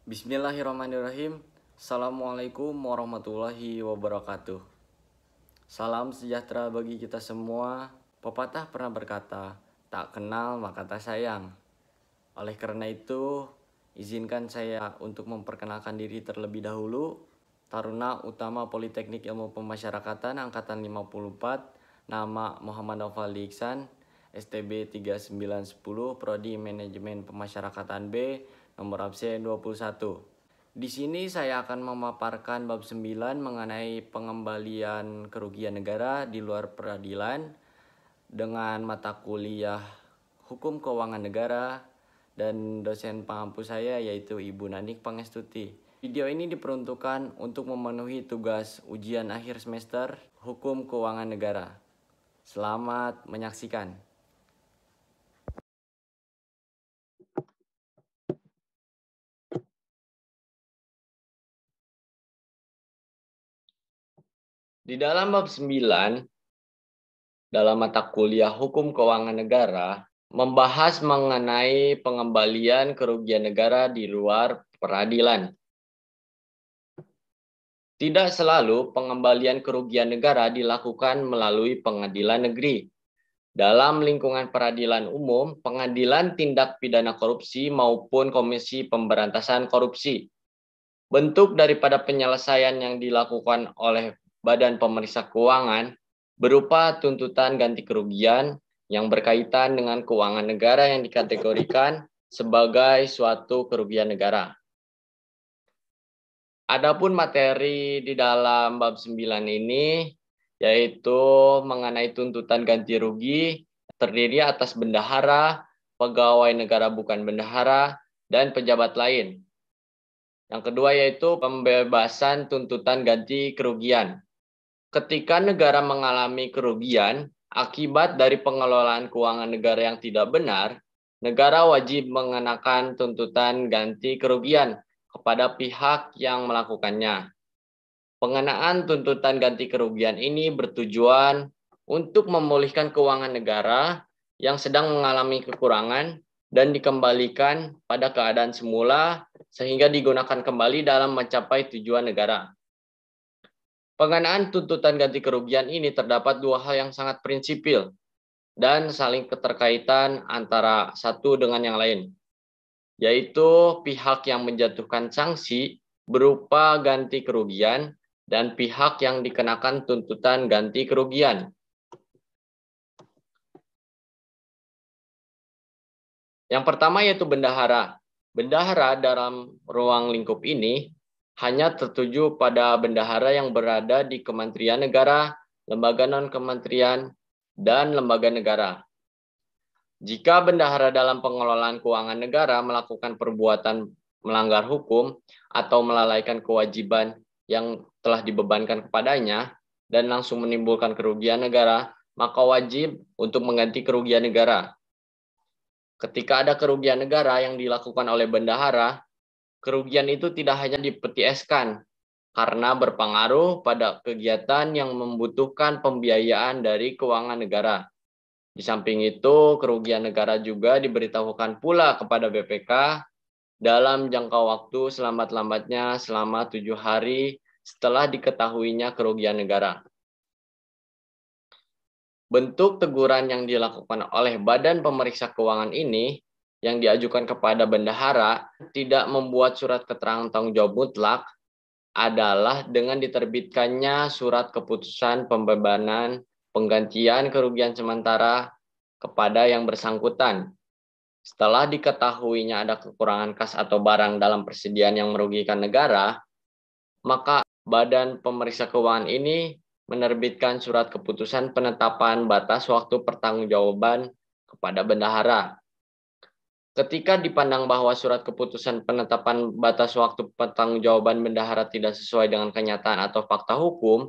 Bismillahirrahmanirrahim. Assalamualaikum warahmatullahi wabarakatuh. Salam sejahtera bagi kita semua. Pepatah pernah berkata, tak kenal maka tak sayang. Oleh karena itu, izinkan saya untuk memperkenalkan diri terlebih dahulu. Taruna Utama Politeknik Ilmu Pemasyarakatan Angkatan 54, nama Muhammad Nofaldi Iksan, STB 3910, Prodi Manajemen Pemasyarakatan B, nomor absen 21. Di sini saya akan memaparkan bab 9 mengenai pengembalian kerugian negara di luar peradilan dengan mata kuliah Hukum Keuangan Negara dan dosen pengampu saya yaitu Ibu Nanik Pangestuti. Video ini diperuntukkan untuk memenuhi tugas ujian akhir semester Hukum Keuangan Negara. Selamat menyaksikan. Di dalam bab 9, dalam mata kuliah Hukum Keuangan Negara, membahas mengenai pengembalian kerugian negara di luar peradilan. Tidak selalu pengembalian kerugian negara dilakukan melalui pengadilan negeri. Dalam lingkungan peradilan umum, pengadilan tindak pidana korupsi maupun Komisi Pemberantasan Korupsi. Bentuk daripada penyelesaian yang dilakukan oleh Badan Pemeriksa Keuangan berupa tuntutan ganti kerugian yang berkaitan dengan keuangan negara yang dikategorikan sebagai suatu kerugian negara. Adapun materi di dalam bab 9 ini yaitu mengenai tuntutan ganti rugi terdiri atas bendahara, pegawai negara bukan bendahara, dan pejabat lain. Yang kedua yaitu pembebasan tuntutan ganti kerugian. Ketika negara mengalami kerugian akibat dari pengelolaan keuangan negara yang tidak benar, negara wajib mengenakan tuntutan ganti kerugian kepada pihak yang melakukannya. Pengenaan tuntutan ganti kerugian ini bertujuan untuk memulihkan keuangan negara yang sedang mengalami kekurangan dan dikembalikan pada keadaan semula sehingga digunakan kembali dalam mencapai tujuan negara. Pengenaan tuntutan ganti kerugian ini terdapat dua hal yang sangat prinsipil dan saling keterkaitan antara satu dengan yang lain, yaitu pihak yang menjatuhkan sanksi berupa ganti kerugian dan pihak yang dikenakan tuntutan ganti kerugian. Yang pertama yaitu bendahara. Bendahara dalam ruang lingkup ini hanya tertuju pada bendahara yang berada di Kementerian Negara, lembaga non-kementerian, dan lembaga negara. Jika bendahara dalam pengelolaan keuangan negara melakukan perbuatan melanggar hukum atau melalaikan kewajiban yang telah dibebankan kepadanya dan langsung menimbulkan kerugian negara, maka wajib untuk mengganti kerugian negara. Ketika ada kerugian negara yang dilakukan oleh bendahara, kerugian itu tidak hanya dipetieskan karena berpengaruh pada kegiatan yang membutuhkan pembiayaan dari keuangan negara. Di samping itu, kerugian negara juga diberitahukan pula kepada BPK dalam jangka waktu selambat-lambatnya selama 7 hari setelah diketahuinya kerugian negara. Bentuk teguran yang dilakukan oleh Badan Pemeriksa Keuangan ini yang diajukan kepada bendahara tidak membuat surat keterangan tanggung jawab mutlak adalah dengan diterbitkannya surat keputusan pembebanan penggantian kerugian sementara kepada yang bersangkutan. Setelah diketahuinya ada kekurangan kas atau barang dalam persediaan yang merugikan negara, maka Badan Pemeriksa Keuangan ini menerbitkan surat keputusan penetapan batas waktu pertanggungjawaban kepada bendahara. Ketika dipandang bahwa surat keputusan penetapan batas waktu pertanggungjawaban bendahara tidak sesuai dengan kenyataan atau fakta hukum,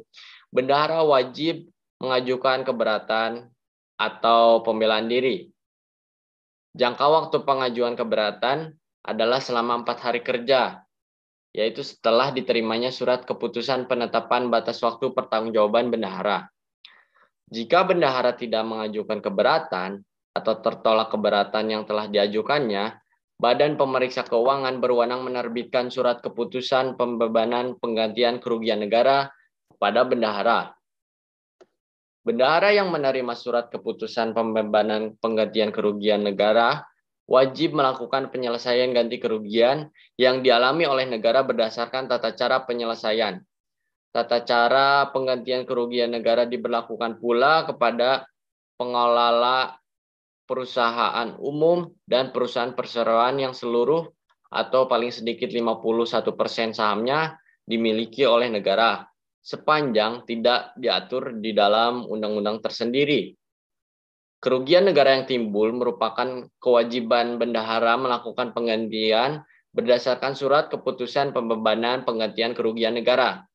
bendahara wajib mengajukan keberatan atau pembelaan diri. Jangka waktu pengajuan keberatan adalah selama 4 hari kerja, yaitu setelah diterimanya surat keputusan penetapan batas waktu pertanggungjawaban bendahara. Jika bendahara tidak mengajukan keberatan atau tertolak keberatan yang telah diajukannya, Badan Pemeriksa Keuangan berwenang menerbitkan surat keputusan pembebanan penggantian kerugian negara kepada bendahara. Bendahara yang menerima surat keputusan pembebanan penggantian kerugian negara wajib melakukan penyelesaian ganti kerugian yang dialami oleh negara berdasarkan tata cara penyelesaian. Tata cara penggantian kerugian negara diberlakukan pula kepada pengelola perusahaan umum dan perusahaan perseroan yang seluruh atau paling sedikit 51% sahamnya dimiliki oleh negara, sepanjang tidak diatur di dalam undang-undang tersendiri. Kerugian negara yang timbul merupakan kewajiban bendahara melakukan penggantian berdasarkan surat keputusan pembebanan penggantian kerugian negara.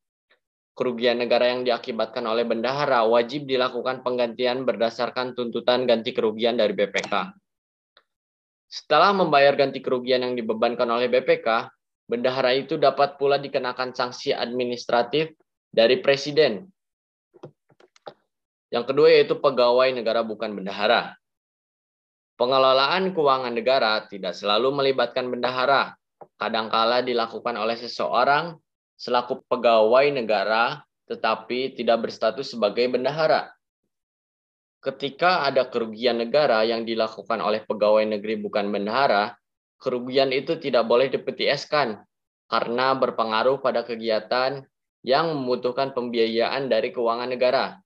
Kerugian negara yang diakibatkan oleh bendahara wajib dilakukan penggantian berdasarkan tuntutan ganti kerugian dari BPK. Setelah membayar ganti kerugian yang dibebankan oleh BPK, bendahara itu dapat pula dikenakan sanksi administratif dari Presiden. Yang kedua yaitu pegawai negara bukan bendahara. Pengelolaan keuangan negara tidak selalu melibatkan bendahara. Kadangkala dilakukan oleh seseorang selaku pegawai negara tetapi tidak berstatus sebagai bendahara. Ketika ada kerugian negara yang dilakukan oleh pegawai negeri bukan bendahara, kerugian itu tidak boleh dipetieskan karena berpengaruh pada kegiatan yang membutuhkan pembiayaan dari keuangan negara.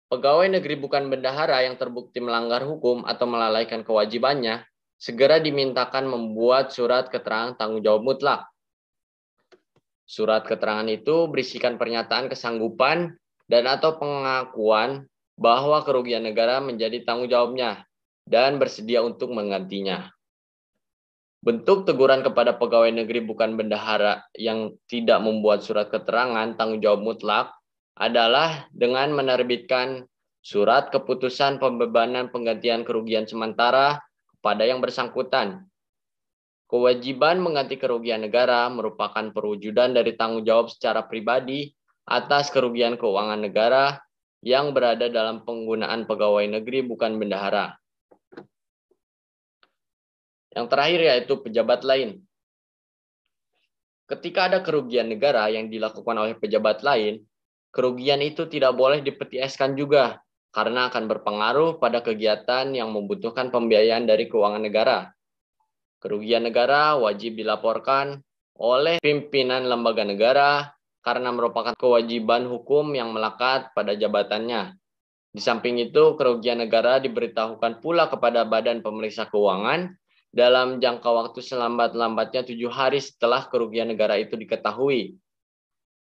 Pegawai negeri bukan bendahara yang terbukti melanggar hukum atau melalaikan kewajibannya segera dimintakan membuat surat keterangan tanggung jawab mutlak. Surat keterangan itu berisikan pernyataan kesanggupan dan atau pengakuan bahwa kerugian negara menjadi tanggung jawabnya dan bersedia untuk menggantinya. Bentuk teguran kepada pegawai negeri bukan bendahara yang tidak membuat surat keterangan tanggung jawab mutlak adalah dengan menerbitkan surat keputusan pembebanan penggantian kerugian sementara kepada yang bersangkutan. Kewajiban mengganti kerugian negara merupakan perwujudan dari tanggung jawab secara pribadi atas kerugian keuangan negara yang berada dalam penggunaan pegawai negeri bukan bendahara. Yang terakhir yaitu pejabat lain. Ketika ada kerugian negara yang dilakukan oleh pejabat lain, kerugian itu tidak boleh dipetieskan juga karena akan berpengaruh pada kegiatan yang membutuhkan pembiayaan dari keuangan negara. Kerugian negara wajib dilaporkan oleh pimpinan lembaga negara karena merupakan kewajiban hukum yang melekat pada jabatannya. Di samping itu, kerugian negara diberitahukan pula kepada Badan Pemeriksa Keuangan dalam jangka waktu selambat-lambatnya 7 hari setelah kerugian negara itu diketahui.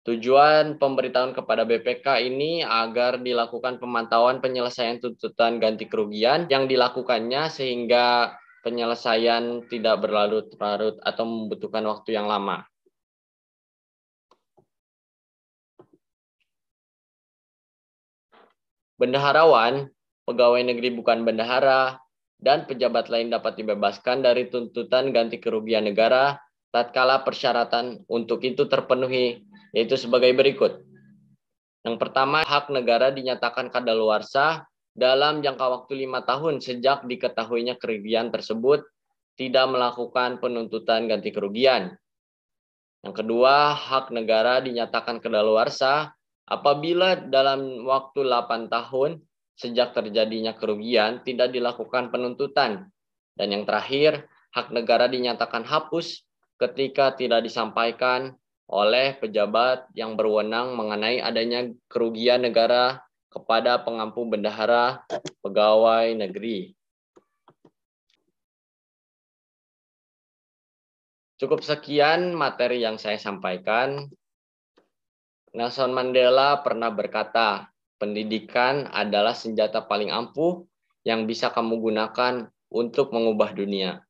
Tujuan pemberitahuan kepada BPK ini agar dilakukan pemantauan penyelesaian tuntutan ganti kerugian yang dilakukannya sehingga penyelesaian tidak berlarut-larut atau membutuhkan waktu yang lama. Bendaharawan, pegawai negeri bukan bendahara, dan pejabat lain dapat dibebaskan dari tuntutan ganti kerugian negara tatkala persyaratan untuk itu terpenuhi, yaitu sebagai berikut. Yang pertama, hak negara dinyatakan kadaluarsa dalam jangka waktu 5 tahun sejak diketahuinya kerugian tersebut tidak melakukan penuntutan ganti kerugian. Yang kedua, hak negara dinyatakan kadaluarsa apabila dalam waktu 8 tahun sejak terjadinya kerugian tidak dilakukan penuntutan. Dan yang terakhir, hak negara dinyatakan hapus ketika tidak disampaikan oleh pejabat yang berwenang mengenai adanya kerugian negara kepada pengampu bendahara pegawai negeri. Cukup sekian materi yang saya sampaikan. Nelson Mandela pernah berkata, pendidikan adalah senjata paling ampuh yang bisa kamu gunakan untuk mengubah dunia.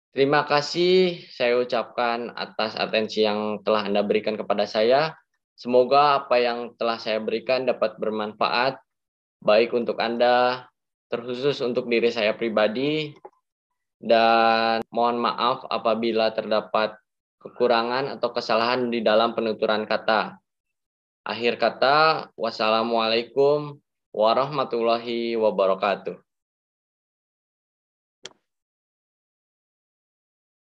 Terima kasih saya ucapkan atas atensi yang telah Anda berikan kepada saya. Semoga apa yang telah saya berikan dapat bermanfaat, baik untuk Anda, terkhusus untuk diri saya pribadi, dan mohon maaf apabila terdapat kekurangan atau kesalahan di dalam penuturan kata. Akhir kata, wassalamualaikum warahmatullahi wabarakatuh.